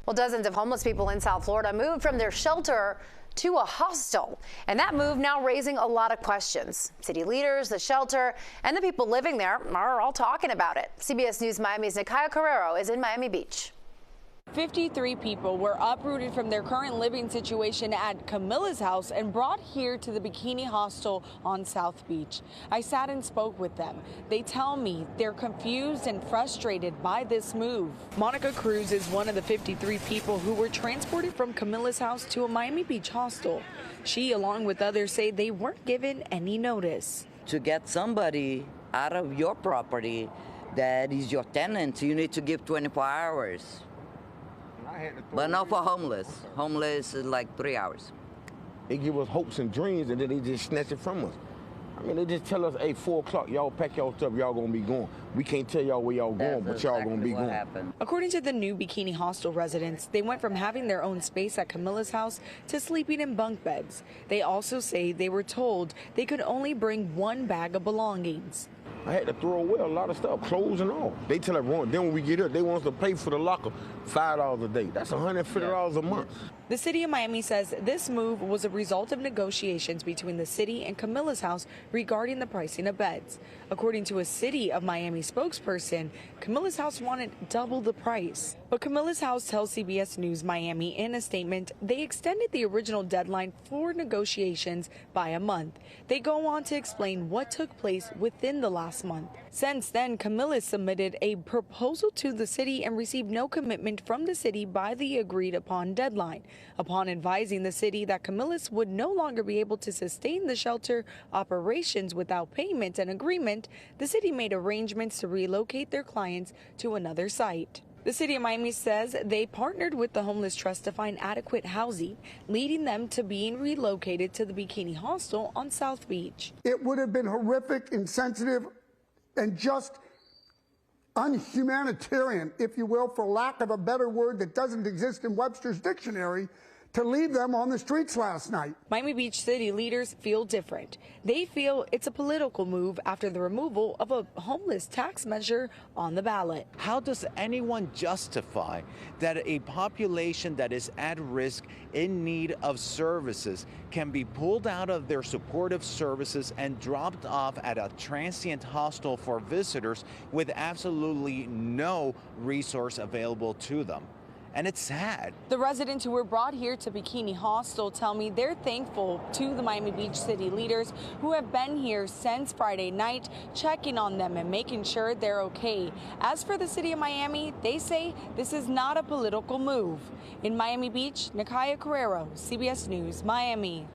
Well, dozens of homeless people in South Florida moved from their shelter to a hostel, and that move now raising a lot of questions. City leaders, the shelter, and the people living there are all talking about it. CBS News Miami's Nikaya Carrero is in Miami Beach. 53 people were uprooted from their current living situation at Camillus House and brought here to the Bikini Hostel on South Beach. I sat and spoke with them. They tell me they're confused and frustrated by this move. Monica Cruz is one of the 53 people who were transported from Camillus House to a Miami Beach hostel. She, along with others, say they weren't given any notice. To get somebody out of your property that is your tenant, you need to give 24 hours. But not for homeless. Homeless is like 3 hours. They give us hopes and dreams, and then they just snatch it from us. I mean, they just tell us, hey, 4 o'clock, y'all pack y'all stuff, y'all gonna be going. We can't tell y'all where y'all going, but y'all gonna be going. Happened. According to the new Bikini Hostel residents, they went from having their own space at Camillus House to sleeping in bunk beds. They also say they were told they could only bring one bag of belongings. I had to throw away a lot of stuff, clothes and all. They tell everyone, then when we get up, they want us to pay for the locker $5 a day. That's $150 a month. The city of Miami says this move was a result of negotiations between the city and Camillus House regarding the pricing of beds. According to a City of Miami spokesperson, Camillus House wanted double the price. But Camillus House tells CBS News Miami in a statement they extended the original deadline for negotiations by a month. They go on to explain what took place within the last month. Since then, Camillus submitted a proposal to the city and received no commitment from the city by the agreed upon deadline. Upon advising the city that Camillus would no longer be able to sustain the shelter operations without payment and agreement, the city made arrangements to relocate their clients to another site. The city of Miami says they partnered with the Homeless Trust to find adequate housing, leading them to being relocated to the Bikini Hostel on South Beach. It would have been horrific, insensitive, and just unhumanitarian, if you will, for lack of a better word that doesn't exist in Webster's dictionary, to leave them on the streets last night. Miami Beach city leaders feel different. They feel it's a political move after the removal of a homeless tax measure on the ballot. How does anyone justify that a population that is at risk, in need of services, can be pulled out of their supportive services and dropped off at a transient hostel for visitors with absolutely no resource available to them? And it's sad. The residents who were brought here to Bikini Hostel tell me they're thankful to the Miami Beach city leaders who have been here since Friday night, checking on them and making sure they're okay. As for the city of Miami, they say this is not a political move. In Miami Beach, Nikaya Carrero, CBS News, Miami.